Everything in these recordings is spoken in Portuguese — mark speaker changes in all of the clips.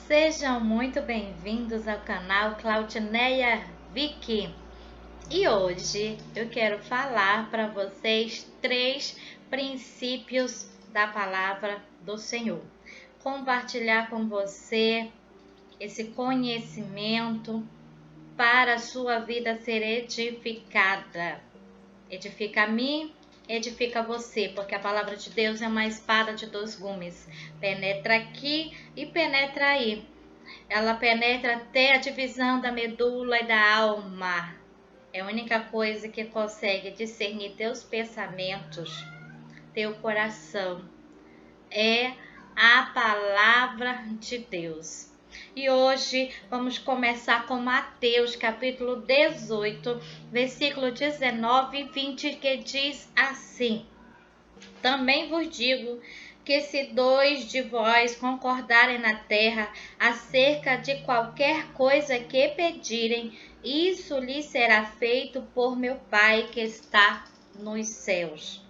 Speaker 1: Sejam muito bem-vindos ao canal Claudineia Vicky. E hoje eu quero falar para vocês 3 princípios da palavra do Senhor. Compartilhar com você esse conhecimento para a sua vida ser edificada. Edifica a mim, edifica você, porque a palavra de Deus é uma espada de 2 gumes. Penetra aqui e penetra aí. Ela penetra até a divisão da medula e da alma. É a única coisa que consegue discernir teus pensamentos, teu coração. É a palavra de Deus. E hoje vamos começar com Mateus capítulo 18, versículo 19 e 20, que diz assim: Também vos digo que se 2 de vós concordarem na terra acerca de qualquer coisa que pedirem, isso lhes será feito por meu Pai que está nos céus.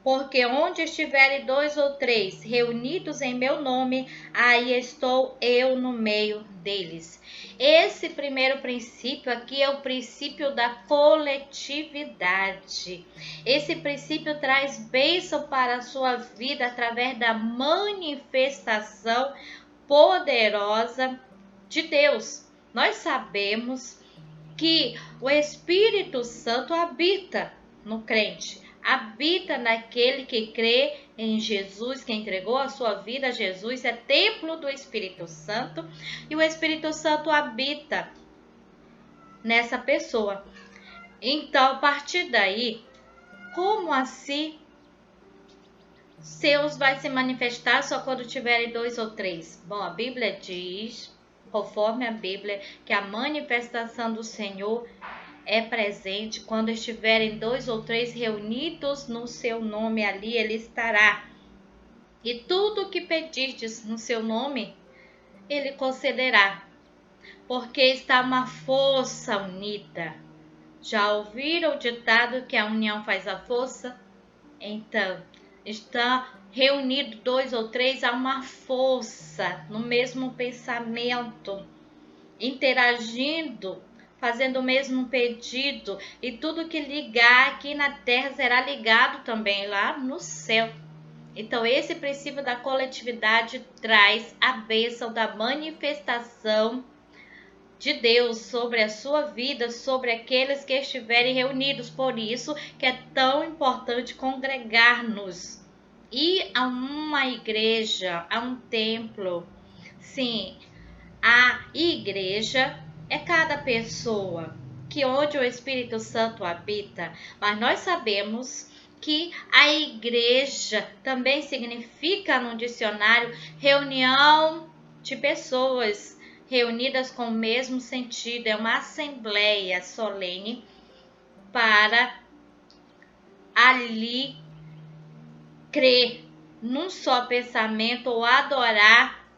Speaker 1: Porque onde estiverem 2 ou 3 reunidos em meu nome, aí estou eu no meio deles. Esse primeiro princípio aqui é o princípio da coletividade. Esse princípio traz bênção para a sua vida através da manifestação poderosa de Deus. Nós sabemos que o Espírito Santo habita no crente. Habita naquele que crê em Jesus, que entregou a sua vida a Jesus, é templo do Espírito Santo, e o Espírito Santo habita nessa pessoa. Então, a partir daí, como assim Deus vai se manifestar só quando tiverem 2 ou 3? Bom, a Bíblia diz, conforme a Bíblia, que a manifestação do Senhor é presente quando estiverem 2 ou 3 reunidos no seu nome, ali ele estará. E tudo o que pedirdes no seu nome, ele concederá, porque está uma força unida. Já ouviram o ditado que a união faz a força? Então, está reunido 2 ou 3, há uma força no mesmo pensamento, interagindo, fazendo o mesmo pedido, e tudo que ligar aqui na terra será ligado também lá no céu. Então, esse princípio da coletividade traz a bênção da manifestação de Deus sobre a sua vida, sobre aqueles que estiverem reunidos. Por isso que é tão importante congregar-nos, ir a uma igreja, a um templo. Sim, a igreja é cada pessoa que onde o Espírito Santo habita, mas nós sabemos que a igreja também significa no dicionário reunião de pessoas reunidas com o mesmo sentido, é uma assembleia solene para ali crer num só pensamento ou adorar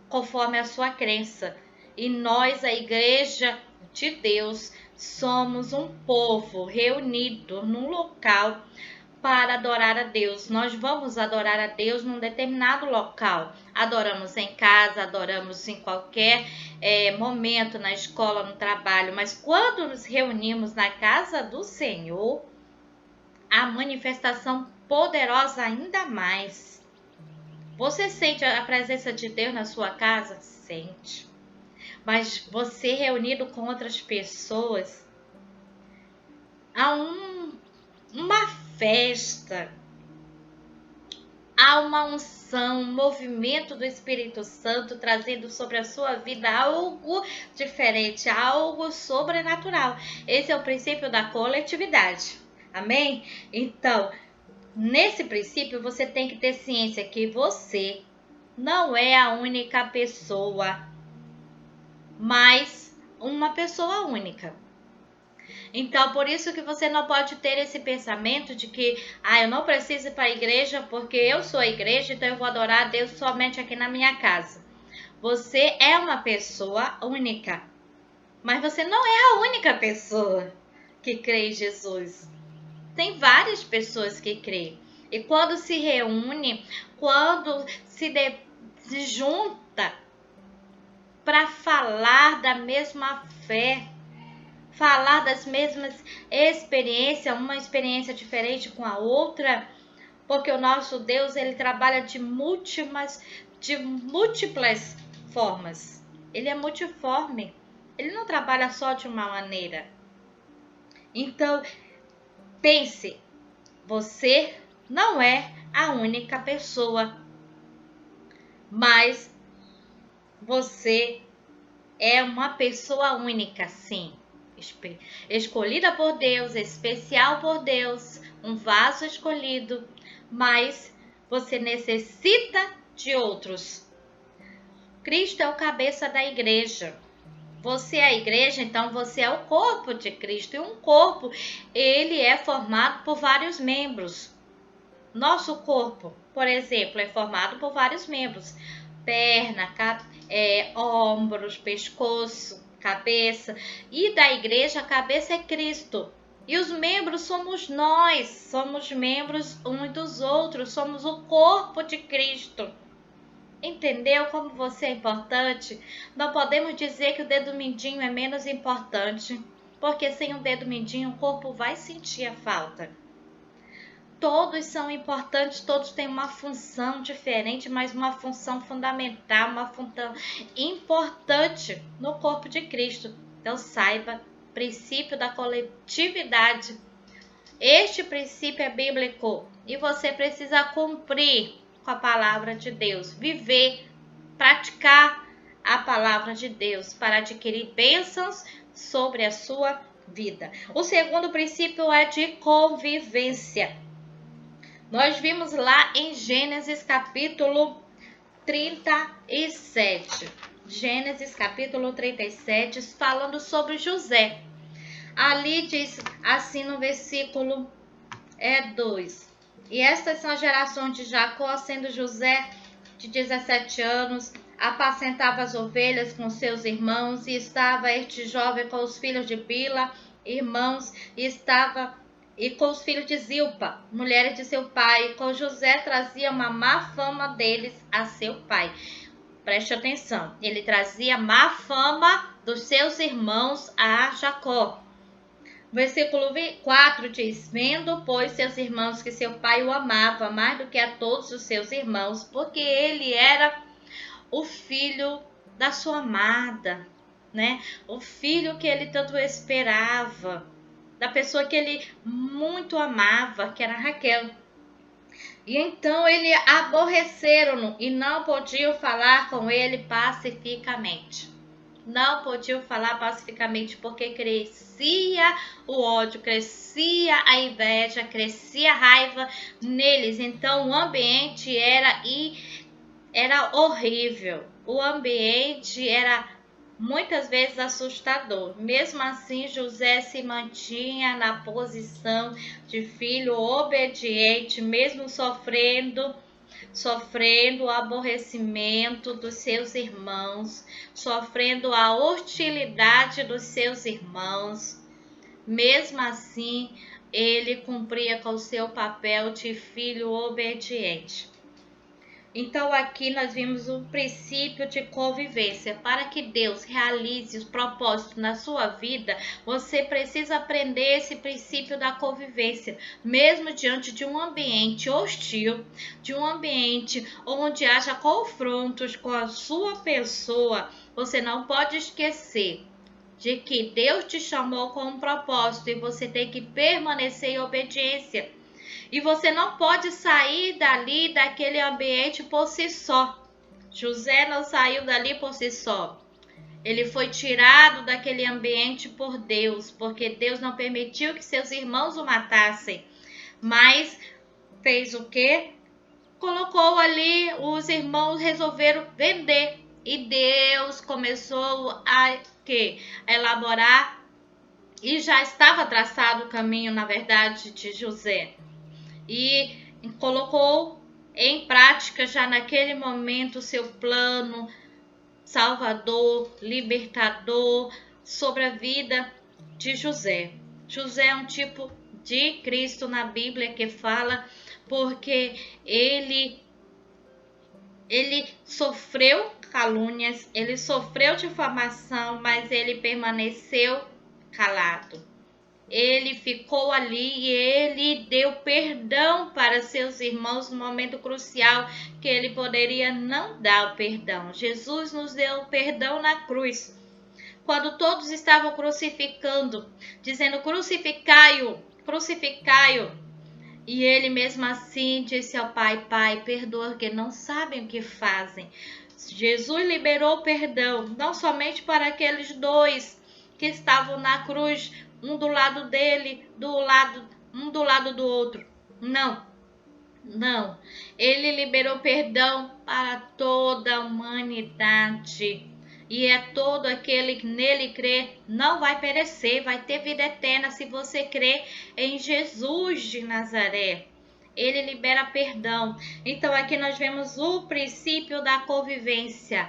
Speaker 1: conforme a sua crença. E nós, a igreja de Deus, somos um povo reunido num local para adorar a Deus. Nós vamos adorar a Deus num determinado local. Adoramos em casa, adoramos em qualquer momento, na escola, no trabalho. Mas quando nos reunimos na casa do Senhor, a manifestação poderosa ainda mais. Você sente a presença de Deus na sua casa? Sente. Mas você reunido com outras pessoas, há uma festa, há uma unção, um movimento do Espírito Santo trazendo sobre a sua vida algo diferente, algo sobrenatural. Esse é o princípio da coletividade. Amém? Então, nesse princípio, você tem que ter ciência que você não é a única pessoa, mas uma pessoa única. Então, por isso que você não pode ter esse pensamento de que eu não preciso ir para a igreja porque eu sou a igreja, então eu vou adorar a Deus somente aqui na minha casa. Você é uma pessoa única, mas você não é a única pessoa que crê em Jesus. Tem várias pessoas que creem. E quando se reúne, quando se junta para falar da mesma fé, falar das mesmas experiências, uma experiência diferente com a outra, porque o nosso Deus, ele trabalha de múltiplas formas. Ele é multiforme. Ele não trabalha só de uma maneira. Então, pense, você não é a única pessoa, mas você é uma pessoa única, sim. Escolhida por Deus, especial por Deus, um vaso escolhido, mas você necessita de outros. Cristo é o cabeça da igreja. Você é a igreja, então você é o corpo de Cristo. E um corpo, ele é formado por vários membros. Nosso corpo, por exemplo, é formado por vários membros. Perna, ombros, pescoço, cabeça. E da igreja, a cabeça é Cristo. E os membros somos nós. Somos membros uns dos outros. Somos o corpo de Cristo. Entendeu como você é importante? Não podemos dizer que o dedo mindinho é menos importante, porque sem o dedo mindinho o corpo vai sentir a falta. Todos são importantes, todos têm uma função diferente, mas uma função fundamental, uma função importante no corpo de Cristo. Então saiba, princípio da coletividade. Este princípio é bíblico e você precisa cumprir com a palavra de Deus, viver, praticar a palavra de Deus para adquirir bênçãos sobre a sua vida. O segundo princípio é de convivência. Nós vimos lá em Gênesis capítulo 37. Gênesis capítulo 37, falando sobre José. Ali diz assim no versículo 2. E estas são as gerações de Jacó, sendo José de 17 anos, apacentava as ovelhas com seus irmãos, e estava este jovem com os filhos de Bila, irmãos, e com os filhos de Zilpa, mulheres de seu pai, e com José trazia uma má fama deles a seu pai. Preste atenção, ele trazia má fama dos seus irmãos a Jacó. Versículo 4 diz: vendo, pois, seus irmãos que seu pai o amava mais do que a todos os seus irmãos, porque ele era o filho da sua amada, né? O filho que ele tanto esperava, da pessoa que ele muito amava, que era Raquel. E então ele aborreceram-no e não podiam falar com ele pacificamente. Não podiam falar pacificamente, porque crescia o ódio, crescia a inveja, crescia a raiva neles. Então o ambiente era horrível. O ambiente era muitas vezes assustador. Mesmo assim, José se mantinha na posição de filho obediente, mesmo sofrendo o aborrecimento dos seus irmãos, sofrendo a hostilidade dos seus irmãos. Mesmo assim, ele cumpria com o seu papel de filho obediente. Então aqui nós vimos um princípio de convivência. Para que Deus realize os propósitos na sua vida, você precisa aprender esse princípio da convivência. Mesmo diante de um ambiente hostil, de um ambiente onde haja confrontos com a sua pessoa, você não pode esquecer de que Deus te chamou com um propósito e você tem que permanecer em obediência. E você não pode sair dali, daquele ambiente por si só. José não saiu dali por si só. Ele foi tirado daquele ambiente por Deus, porque Deus não permitiu que seus irmãos o matassem. Mas fez o quê? Colocou ali, os irmãos resolveram vender. E Deus começou a elaborar, e já estava traçado o caminho, na verdade, de José. E colocou em prática já naquele momento o seu plano salvador, libertador sobre a vida de José. José é um tipo de Cristo na Bíblia que fala, porque ele sofreu calúnias, ele sofreu difamação, mas ele permaneceu calado. Ele ficou ali e ele deu perdão para seus irmãos no momento crucial que ele poderia não dar o perdão. Jesus nos deu perdão na cruz. Quando todos estavam crucificando, dizendo crucificai-o, crucificai-o. E ele mesmo assim disse ao Pai, Pai, perdoa porque não sabem o que fazem. Jesus liberou perdão, não somente para aqueles dois que estavam na cruz, um do lado dele, um do lado do outro. Não. Ele liberou perdão para toda a humanidade. E é todo aquele que nele crê, não vai perecer, vai ter vida eterna se você crê em Jesus de Nazaré. Ele libera perdão. Então aqui nós vemos o princípio da convivência.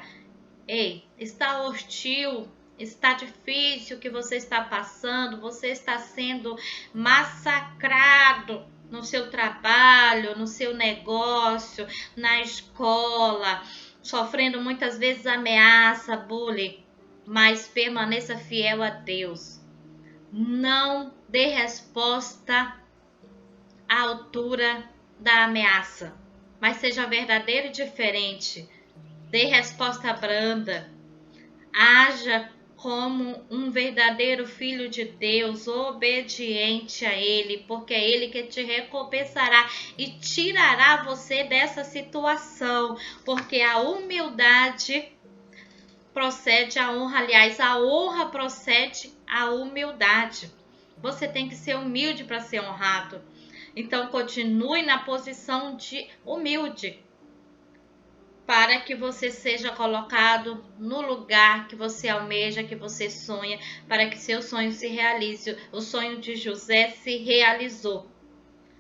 Speaker 1: Ei, está hostil, está difícil o que você está passando, você está sendo massacrado no seu trabalho, no seu negócio, na escola, sofrendo muitas vezes ameaça, bullying, mas permaneça fiel a Deus. Não dê resposta à altura da ameaça, mas seja verdadeiro e diferente. Dê resposta branda. Haja como um verdadeiro filho de Deus, obediente a Ele, porque é Ele que te recompensará e tirará você dessa situação, porque a humildade procede à honra, aliás, a honra procede à humildade. Você tem que ser humilde para ser honrado. Então, continue na posição de humilde, para que você seja colocado no lugar que você almeja, que você sonha, para que seu sonho se realize. O sonho de José se realizou.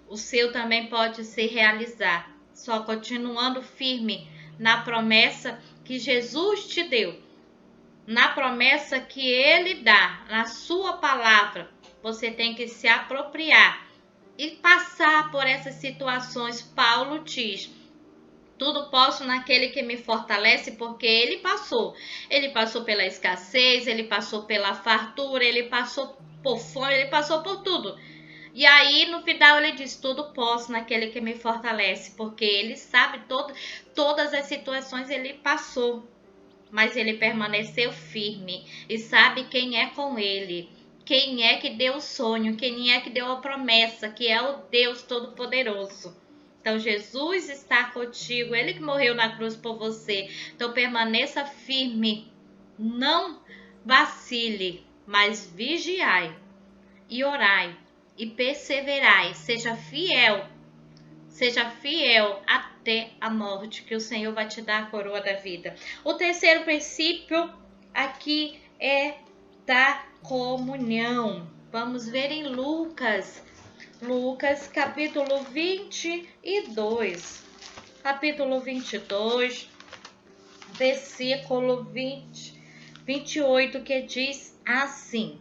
Speaker 1: O seu também pode se realizar, só continuando firme na promessa que Jesus te deu, na promessa que Ele dá, na sua palavra. Você tem que se apropriar e passar por essas situações. Paulo diz: tudo posso naquele que me fortalece, porque ele passou. Ele passou pela escassez, ele passou pela fartura, ele passou por fome, ele passou por tudo. E aí, no final, ele diz: tudo posso naquele que me fortalece, porque ele sabe todas as situações ele passou. Mas ele permaneceu firme e sabe quem é com ele. Quem é que deu o sonho, quem é que deu a promessa, que é o Deus Todo-Poderoso. Então, Jesus está contigo, Ele que morreu na cruz por você. Então, permaneça firme, não vacile, mas vigiai e orai e perseverai. Seja fiel até a morte, que o Senhor vai te dar a coroa da vida. O terceiro princípio aqui é da comunhão. Vamos ver em Lucas capítulo 22. Capítulo 22, versículo 28, que diz assim: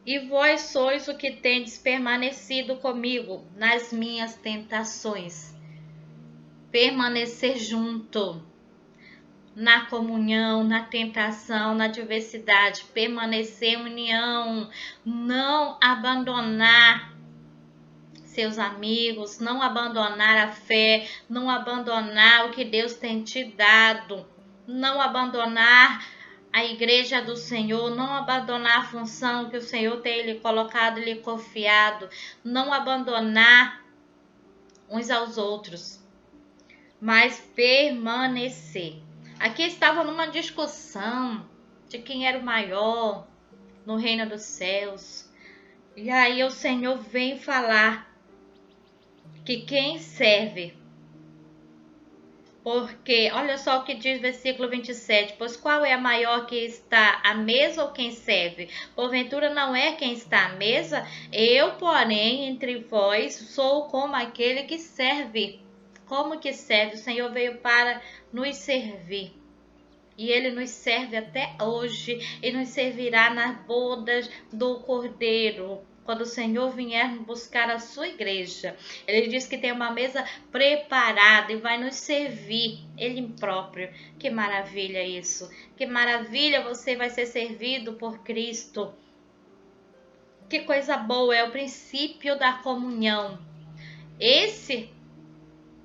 Speaker 1: e vós sois o que tendes permanecido comigo nas minhas tentações. Permanecer junto, na comunhão, na tentação, na adversidade, permanecer em união, não abandonar seus amigos, não abandonar a fé, não abandonar o que Deus tem te dado, não abandonar a igreja do Senhor, não abandonar a função que o Senhor tem lhe colocado, lhe confiado, não abandonar uns aos outros, mas permanecer. Aqui estava numa discussão de quem era o maior no reino dos céus. E aí o Senhor vem falar que quem serve, porque olha só o que diz o versículo 27, pois qual é a maior, que está à mesa ou quem serve? Porventura não é quem está à mesa? Eu, porém, entre vós sou como aquele que serve. Como que serve? O Senhor veio para nos servir. E Ele nos serve até hoje e nos servirá nas bodas do Cordeiro. quando o Senhor vier buscar a sua igreja. Ele diz que tem uma mesa preparada e vai nos servir, Ele próprio. Que maravilha isso! Que maravilha, você vai ser servido por Cristo. Que coisa boa, é o princípio da comunhão. Esse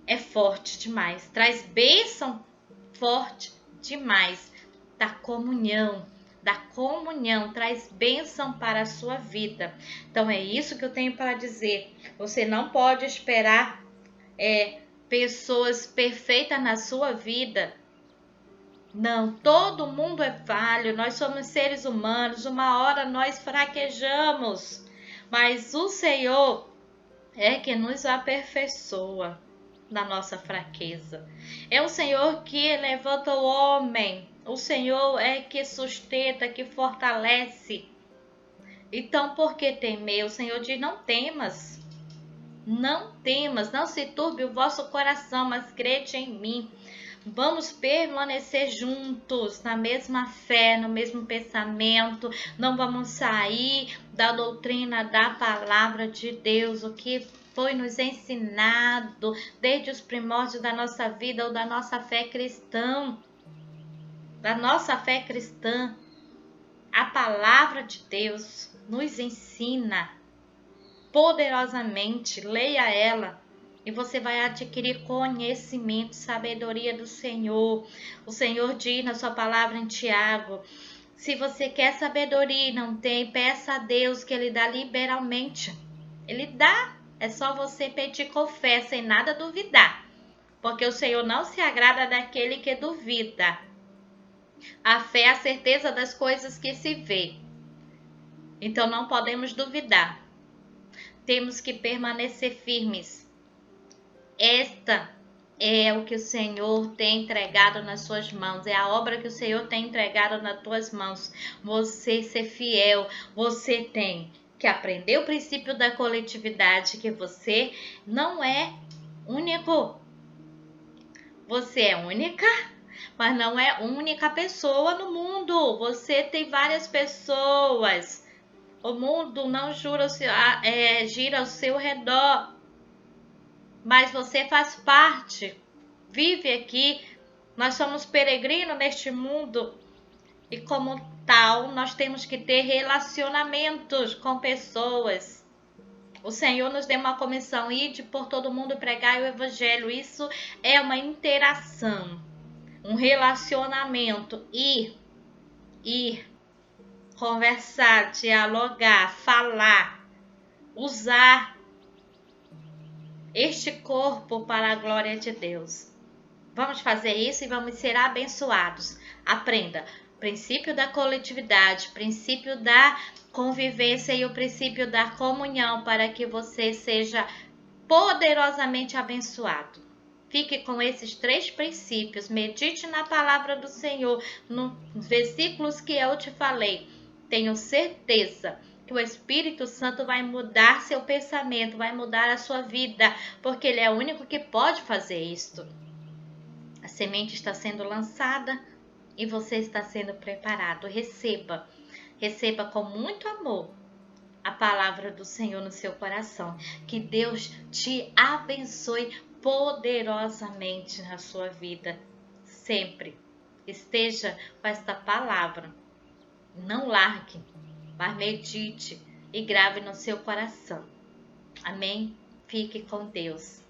Speaker 1: é forte demais, traz bênção forte demais da comunhão, traz bênção para a sua vida. Então é isso que eu tenho para dizer. Você não pode esperar pessoas perfeitas na sua vida. Não, todo mundo é falho, nós somos seres humanos, uma hora nós fraquejamos, mas o Senhor é que nos aperfeiçoa na nossa fraqueza. É o Senhor que levanta o homem, o Senhor é que sustenta, que fortalece. Então, por que temer? O Senhor diz: não temas, não temas, não se turbe o vosso coração, mas crede em mim. Vamos permanecer juntos na mesma fé, no mesmo pensamento. Não vamos sair da doutrina da palavra de Deus, o que foi nos ensinado desde os primórdios da nossa vida ou da nossa fé cristã. Da nossa fé cristã, a palavra de Deus nos ensina poderosamente. Leia ela. E você vai adquirir conhecimento, sabedoria do Senhor. O Senhor diz na sua palavra em Tiago: se você quer sabedoria e não tem, peça a Deus que Ele dá liberalmente. Ele dá. É só você pedir com fé, sem nada duvidar. Porque o Senhor não se agrada daquele que duvida. A fé é a certeza das coisas que se vê. Então não podemos duvidar. Temos que permanecer firmes. Esta é o que o Senhor tem entregado nas suas mãos. É a obra que o Senhor tem entregado nas tuas mãos. Você ser fiel. Você tem que aprender o princípio da coletividade, que você não é único. Você é única, mas não é única pessoa no mundo. Você tem várias pessoas. O mundo não gira ao seu redor. Mas você faz parte, vive aqui. Nós somos peregrinos neste mundo e, como tal, nós temos que ter relacionamentos com pessoas. O Senhor nos deu uma comissão: ide por todo mundo pregar o evangelho. Isso é uma interação, um relacionamento. Ir, conversar, dialogar, falar, usar este corpo para a glória de Deus. Vamos fazer isso e vamos ser abençoados. Aprenda o princípio da coletividade, o princípio da convivência e o princípio da comunhão, para que você seja poderosamente abençoado. Fique com esses 3 princípios, medite na palavra do Senhor, nos versículos que eu te falei. Tenho certeza que o Espírito Santo vai mudar seu pensamento, vai mudar a sua vida, porque Ele é o único que pode fazer isto. A semente está sendo lançada e você está sendo preparado. Receba com muito amor a palavra do Senhor no seu coração. Que Deus te abençoe poderosamente na sua vida. Sempre esteja com esta palavra. Não largue, mas medite e grave no seu coração. Amém? Fique com Deus.